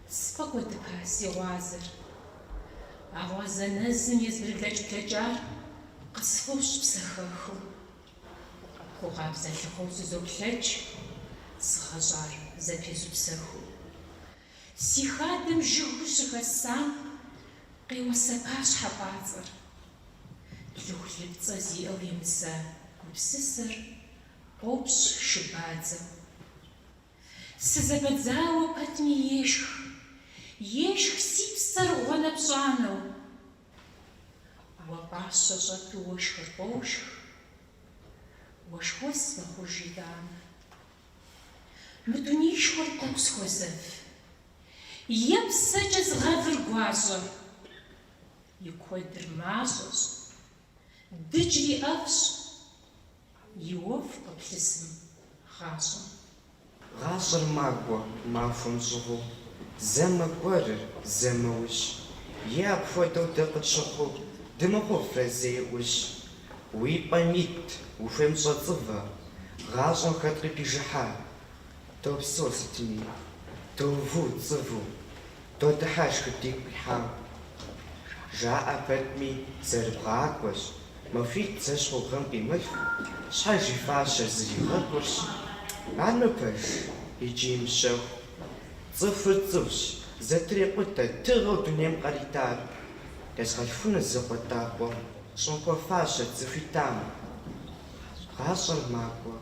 сфӏэкӏуэдыпа си гъуазэр. А гъуазэ нэзым езырылэкӏ-блэкӏар къысфӏощ псэхэхыу. Гугъабзэлъыхъуэу сызоплъэкӏ, сыгъэщӏар зэпезупсэхуу. Си хадэм жыгу щыхэсам къеуэсэпа щхьэпӏацӏэр. Лыхулыпцӏэ зиӏэу емыса гупсысэр къопщ шыбадзэу. Сызэбэдзауэ пэтми ешх си псэр гъуэнэ пщӏанэу. Уэ пӏащэ щӏэту уэшхыр къошх, уэшхуэс мэхъуж итӏанэ. Мы дунейшхуэр тӏэкӏу схуэзэв. Е псэкӏэ згъэвыр гуащӏэ, и куэдыр мащӏэщ, дыджри ӏэфӏщ, и уэфӏ къыплъысым гъащӏэм. Гъащӏэр магуэ, махуэм щӏыгъуу, зэмыгуэрыр зэмыущ. Е апхуэдэу дэ къытщыхъуу, дымыгъуфрэ зеӏущ. Уи пӏэм ит, ухуемыщӏэцӏывэ, гъащӏэм хэт къыпижыхьа. Допсо сытми, доуву цӏыву, додыхьа шхыдигу къихьам. Жаӏэ пэтми зэрыбгъакӏуэщ, махуитӏ зэщхъу гъэм къимылъ, щхьэ жифащэр зригъэкӏуэрщ. Анэпэж икӏи мыщэху, цӏыхур цӏыхущ, зэтрекъутэ тыгъэу дунейм къаритар. Къезгъэлъхуну зыкъуэтакъуэ, щӏымыхуэфащэ цӏыху итӏамэ. Гъащӏэр магуэ,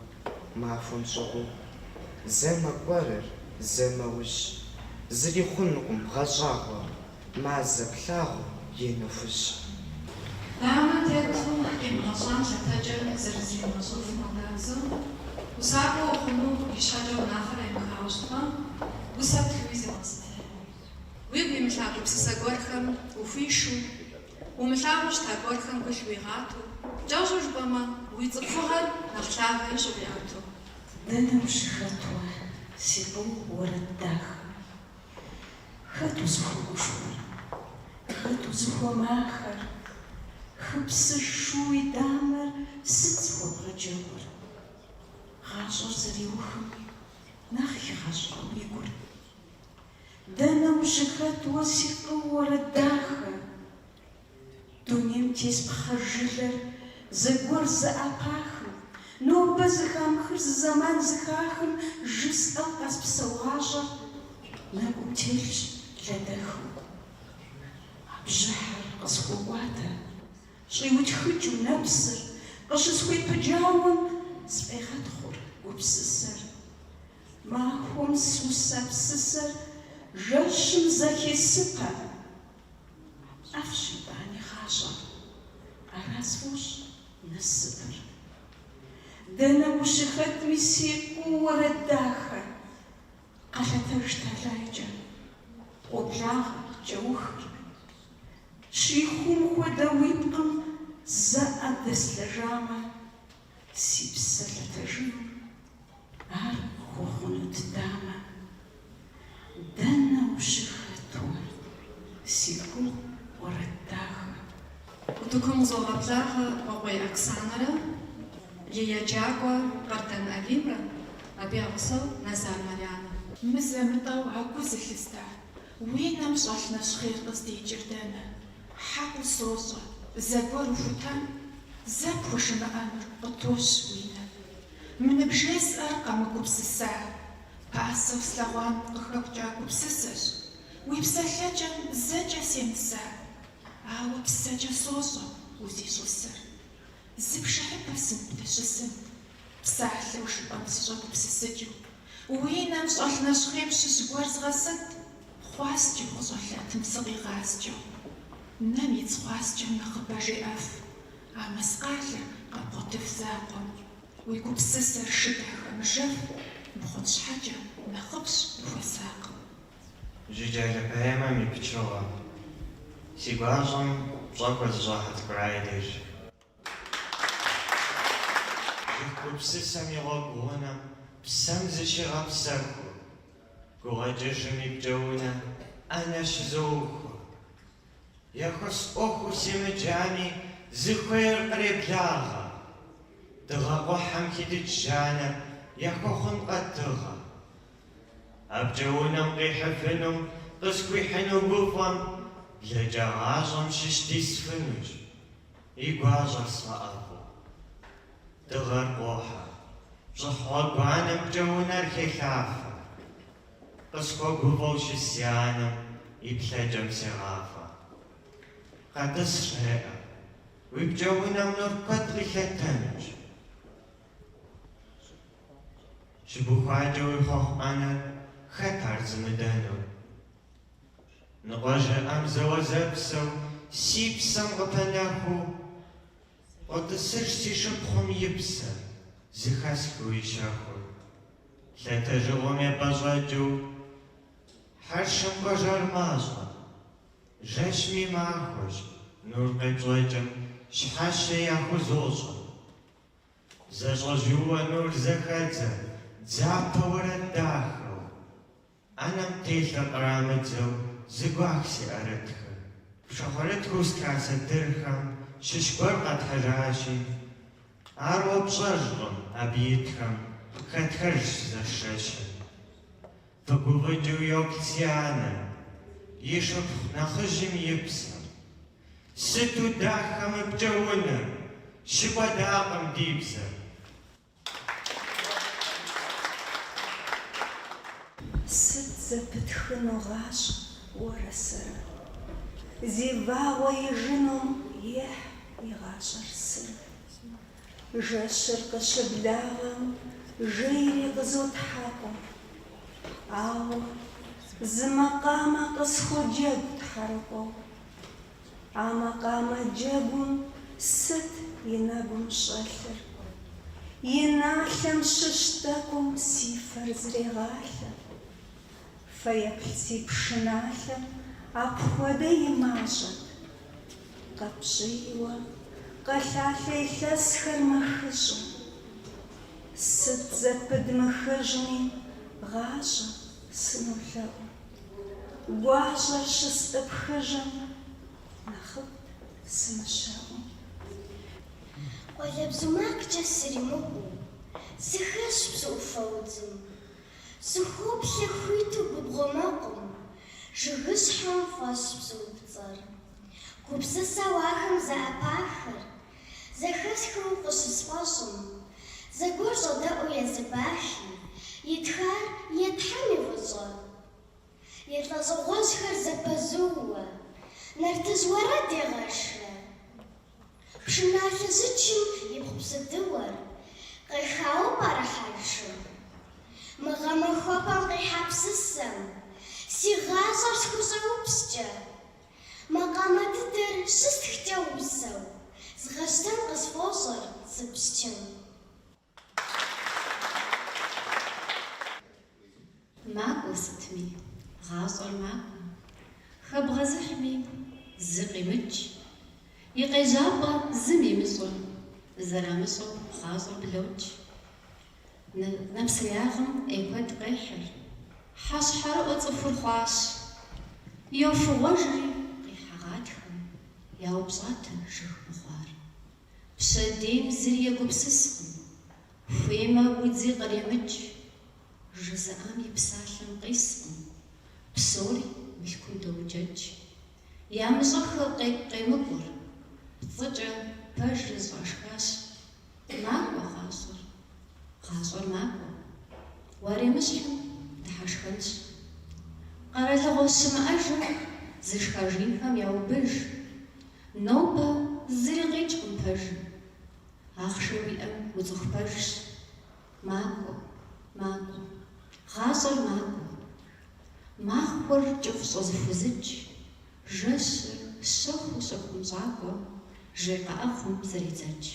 махуэм щӏыгъуу, зэмыгуэрыр зэмыущ. Зыри хъунукъым бгъэщӏагъуэ, мазэ плъагъуу енэхущ. Дамэ тету къимыгъэщӏам лъэтэкӏэ зэрызимыгъэщӏыф мыгъазэу, усакӏуэ ухъуну и щхьэкӏэ унафэр емыхауэ щытмэ, усэ птхыуи зегъэсытэ. Уигу имылъа гупсысэ гуэрхэм ухуишу, умылъагъуу щыта гуэрхэм гулъ уигъату, кӏэщӏу жыпӏэмэ, уи цӏыхугъэр нэхъ лъагэи щӏыуиӏэту. Дэнэ ущыхэтуэ, си гум уэрэд дахэ. Хэт узыхуэгушхуэр, хэт узыхуэмахэр, хыпсышу итӏамэр сыт зыхуэбгъэджэгъуэр? Гъащӏэр зэриухым, нэхъ игъэщӏэ уи гур. Дэнэ ущыхэтуэ, си гум уэрэд дахэ. Дунейм тес пхъэжылэр зыгуэр зыӏэпахым, нобэ зыхамыхыр зы зэман зыхахым, жысӏэу къаспсэу гъащӏэр нэгум телъщ лэдэхыу. Бжьыхьыр къысхуэкӏуатэ, щӏиутхыкӏыу нэпсыр, къыщысхуепыджауэм спӏегъэтхъур гупсысэр. Махуэм сусэпсысэр жэщым зэхесыпэ. ӏэфӏщ итӏани гъащӏэр, араз фӏыщ насыпыр. Дэнэ ущыхэтми си гум уэрэд дахэ. Къэлъэтэж тэлайкӏэ, къоблагъэ кӏэухыр. Щихум хуэдэу уи пкъым зэӏэ дэслэжамэ, си псэ лъэтэжыну ар хуэхъуну дыдамэ. Дэнэ ущыхэтуэ, си гум уэрэд дахэ. Утыкум зогъэблагъэ Бакъуей Оксанэрэ, и еджакӏуэ Къардан Алимрэ, абы ягъусэу Назар Марянэ. Мызэмытӏэу агу зылъыста, уи нэм щӏэлъ нэщхъейр къыздикӏыр дэнэ? Хьэкъыу сощӏэ, зэгуэр ухутам, зэ пхужымыӏэнур къытощ уи нэм. Мы ныбжесӏэр къэмыгупсыса, пасэу слъэгъуам къыхэкӏа гупсысэщ. Уи псэлъэкӏэм зэкӏэ семыса, ауэ псэкӏэ сощӏэ узищӏысыр. Зы пшыхьыпэ сымыптыщысым, псалъэу жыпӏэм сыщӏэгупсысыкӏыу. Уи нэм щӏэлъ нэщхъейм щыщ гуэр згъэсэт, хъуаскӏэу къыщӏэлъэтым сыкъигъаскӏэу. Нэм и цхъуаскӏэм нэхъыбэ жеӏэф, а мэскъалыр къэбгъуэтыф закъуэм. Уи гупсысэр шыдэхэм жэф, мыхъун щхьэкӏэ нэхъыфӏщ ухуэсакъым. Жыджэлэ поэмэм и пычыгъуэ си гуащӏэм пщӏэхуэ зыщӏахьэ цӏыкӏурай деж. Жыг гупсысэм и гъуэгу гъунэм псэм зыщигъэпсэхуу, гугъэкӏыжым и бджэунэ ӏэнэ щызоухуэ. Яхуэс ӏуэхуу семыджами, зыхуейр къреблагъэ. Дыгъэ къухьэм хидыкӏ жанэр яхуэхъун къэдыгъэ. Абджэунэм къихьыфыну, къысхуихьыну гуфӏэм, лэджагъащӏэм щыщ дисфынущ, и гуащӏэр сфӏэӏэфӏу. Дыгъэр къохьэ, пщӏыхьгъуэ гуанэм бджэунэр хелъафэ. Къысхуэгуфӏэу щыс си анэм, и плъэкӏэм сегъафэ. Къэтӏыс жеӏэ, уи бджэунэм нур куэд къилъэтэнущ. Щыбухуакӏэ уи хъуэхъу ӏэнэр хэт ар зымыдэну? Ныкъуэжыӏэм зэуэзэпсэу, си псэм къыпэнэхуу, къотӏысыж си шыпхъум и псэр, зыхэсхыу и щэхур. Лъэтэжыгъуэм епӏэщӏэкӏыу, хьэршым кӏуэжэр мащӏэ, жэщми махуэщ, нур къепщӏэкӏым щхьэщэ яхузощӏэ. Зэщӏэжьууэ нур зэхэдзэ, дзапэ уэрэд дахэу, ӏэнэм телъыр кърамыдзэу, зыгуах си ӏэрытхэр. Пшахъуэрытхыу стра сатырхэм щыщ гуэр къэтхьэжащи, ар уэ пщӏэжкъым абы итхэм, хэтхэрщ зэшэщыр. Фыгуфӏыкӏыу йоплъ си анэм, и шыпхъу нэхъыжьым и псэм. Сыту дахэ мы бджэунэр, щыкӏуэдакъым ди бзэр. Сыт зэпытхыну гъащӏэ уэрэ сэрэ, зи вауэ ижыну ехь и гъащӏэр сыр. Жэщыр къыщыблагъэм жейри къызотхьэкъым, ауэ зы макъамэ къысхуджэгу тхьэрыкъуэу. А макъамэ джэгум сыт и нэгум щӏэлъыр? И налъэм щыщ тӏэкӏум си фэр зрегъалъэ. Фэеплъ си пшыналъэм апхуэдэ и мащӏэт. Къэпщӏийуэ къэлъалъэ илъэсхэр мэхыщӏэ. Сыт зэпыдмыхыжми гъащӏэ сынолъэӏу. Гуащӏэр щыстӏыпхыжым нэхъыфӏ сымыщэӏу. Къуалэбзу макӏкӏэ сыримыӏуэу, зыхэщ псыӏуфэ удзым. Зыхуоплъэ хуиту губгъуэ мэкъум, жыгыщхьэм фӏэщ псыупцӏэр. Гупсысэу ахэм зэӏэпахэр, зэхэсхэу къыщысфӏэщӏым, зэгуэр щӏэдэӏуэу езыбахи, итхар етхьэм йовыщӏэ. Елӏэщӏыгъуэжьхэр зэпэзууэ, нартыжь уэрэд егъэшэ. Пшыналъэ жьычым ипхъу псыдыуэр, къехауэ пӏэрэ хьэршым. Мы гъэмахуэпӏэм къихьа псысэм, си гъащӏэр схущӏеупскӏэ. Макъамэ дыдэр щыстхкӏэ усэу, згъэщтэн къысфӏощӏэр зыпщчым. Макӏуэ сытми, гъащӏэр макӏуэ, хэбгъэзыхьми зы къимыкӏ, и къежьапӏэ зым имыщӏэу, зэрамыщӏэу гъащӏэр блокӏ. Нэпсреягъым ӏей куэд къехьыр, хьэщхьэрыӏуэ цӏыхур хъуащ, йофыгъуэжри къихьэгъатхэм, яупщӏатэ жыг мыхъуар. Пщэдейм зыри егупсыскъым, Хуеймэ удзи къремыкӏ, жызыӏам и псалъэм къискъым, псори мылъкум доуджэдж. Ямыщӏэхыр къемыкӏуэр, пцӏыкӏэ пэжыр зыщӏашхащ. Макӏуэ гъащӏэр, гъащӏэр макӏуэ, уаремыщхьым дыхьэшхэнщ. Къэралыгъуэ щымыӏэжыр зышхэжинхэм яубыж, нобэ зыри къикӏкъым пэжым. Ахъшэ уиӏэм уцӏыху пэжщ. Макӏуэ, макӏуэ, гъащӏэр макӏуэ. Махуэр кӏыфӏ щӏозыхузыкӏ, жэщыр щэхуу щыхумщӏакӏуэ, жей къэӏэхъум зэридзэкӏ.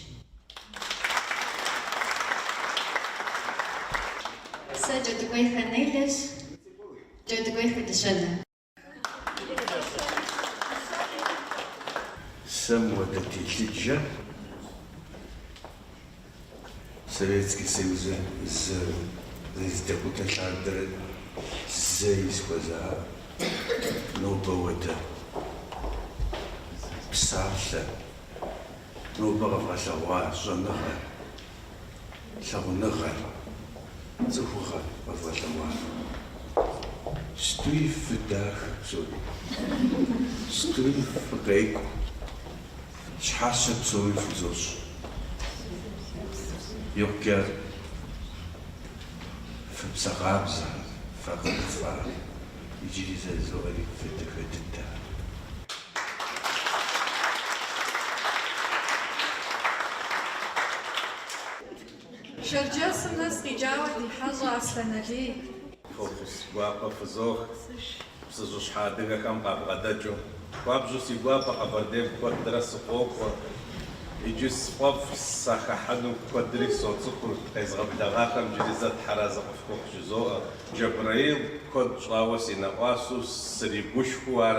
Сэ джэдыгуейхэ Нелэщ, джэдыгуейхэ Дыщэнэ. Сэм уэдэ телъыджэ Советский Союз зэдэгъутэ лъандэрэ зэи схуэзыхьэ. Нобэ уэдэ псалъэ, нобэ къэвгъэлъэгъуа щӏэныгъэ, лъагъуныгъэ, цӏыхугъэ къэвгъэлъэгъуа. Стуи фыдахэ псори, стуи фыкъекӏу, щхьэщэ псори фызощӏ. Йокӏэ фыпсэкъабзэ, факъыфа, иджыри зэзыгъэри фыдэхэ дыдэ. Шэрджэсым нэс къикӏауэ ди хьэщӏэ Аслъэналий. Гуапэ фызох, псыжьыщхьэ адыгэхэм къабгъэдэкӏыу. Хуабжьу си гуапэ Къэбэрдейм куэдрэ сыкъокӏуэ. Иджы сфӏэфӏ сахэхьэну куэдри соцӏыхур къезгъэблэгъахэм джыри зэ тхьэразэ къыфхуэхъу жызоӏэ. Джэбрэил куэд щӏауэ си нэӏуасэу сригушхуэу ар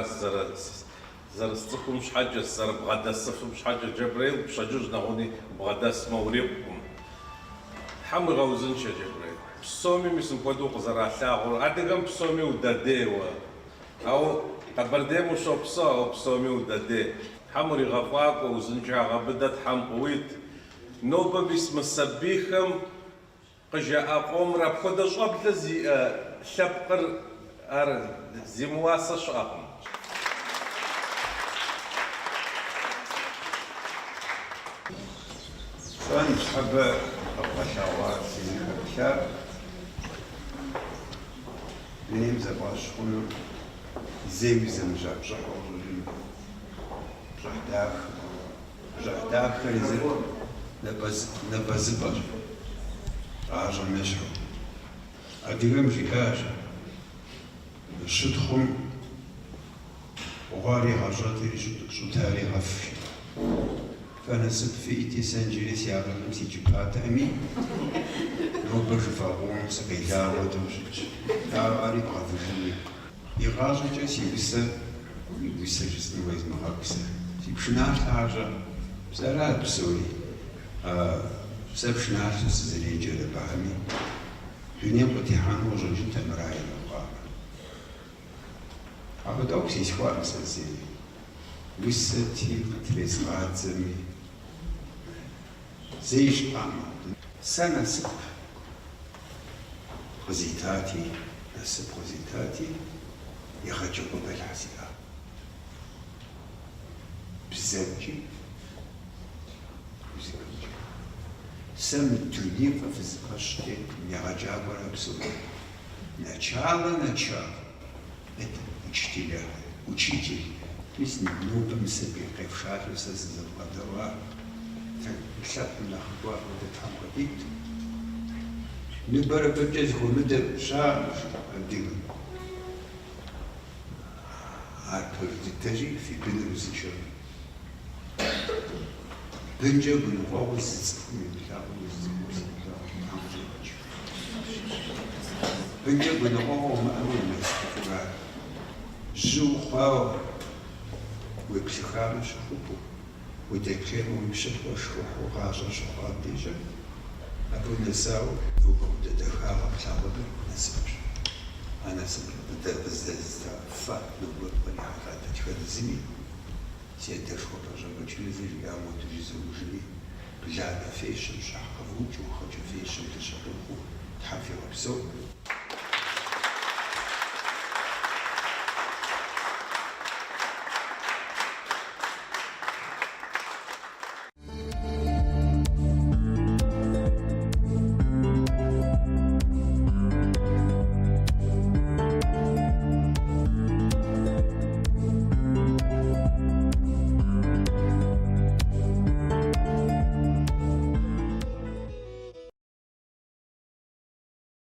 зэрысцӏыхум щхьэкӏэ, зэрыбгъэдэсыфым щхьэкӏэ. Джэбрэил пщэдджыжь нэгъуни бгъэдэсмэ урикъукъым. Хьэм уигъэузыншэ Джэбрэил. Псоми мисым куэду къызэралъагъур. Адыгэм псоми удэдейуэ. Ауэ Къэбэрдейм ущопсэ, ауэ псоми удэдей. Хьэм уригъэфӏакӏуэ, узыншэ агъэбыдэ Тхьэм къыуит. Нобэ мис мы сабийхэм къыжаӏа къомыр апхуэдэ щӏэблэ зиӏэ лъэпкъыр ар зимыуасэ щыӏэкъым. Сэ нщхьэбэ къэбгъэлъэгъуа си нэхъыплъэр дунейм зэфӏэщхъунур зэи зэмыжьапщӏэхъуэжын бжьыхь дахэр зыр напэзыпӏэщ, гъащӏэм ещхьу. Адыгэм жиӏащ щытхъум гъуар игъэщӏэтри щӏытар игъэфи. Фэнасып фиӏти сэ иджыри си акъылым сикӏыпатэми нобэ жыфэгъуэм сыкъелауэ дощӏыкӏ. Ари бгъэвыжыни. Игъащӏэкӏэ си усэ жысӏэм уезмыгъэпсэ. Си пшыналъэ псэра псори. Псэ пшыналъэ сызэреджэрэ бами. Дунейм къытехьэну къыщӏэкӏынтэм ара емыкъуамэ. Апхуэдэу сесхуаӏым сэ зыри. Усэти къытрезгъадзэми зэи щыӏэмэ. Сэ насып къызитати, егъэджэгъуэ бэлыхь сиӏэщ. Бзэмкӏи, узыпэкӏи. Сэ мы дунейм къыфызыпэщӏти, егъэджакӏуэрэ псори. Начало. Это учитель. Песни нобэ мы сабий къефшалъэу сэ сызэбгъэдэӏуа. Лъэпкъым нэхъ гуапэ Тхьэм къыдит. Ныбэрыбэкӏэ зыхуэмыдэ щаӏэщ адыгэм. Ар пэж дыдэри фи быныр узыншэу. Бынкӏэ гуныкъуэгъуэ зы цӏыхум имылъагъуу бынкӏэ гуныкъуэгъуэ умыӏэну умысхура. Жьы ухъуауэ уеплъыхамэ щыхупу, удеплъеймэ уимыщыхъуэ шхыхъуэ гъащӏэ щыхъуа дежэ. Абы унэсауэ нобэ удэдэхагъэ плъагъуэбэр насыпщ. А насып здэфа нобэ къырихьэлӏа дэтхэнэ зыми си адэшхуэ пэщӏэмэкӏри жиӏам уэдыжи зэужри Blada fesham shah kavuchu, khaja fesham de shakuku, tafi wapso.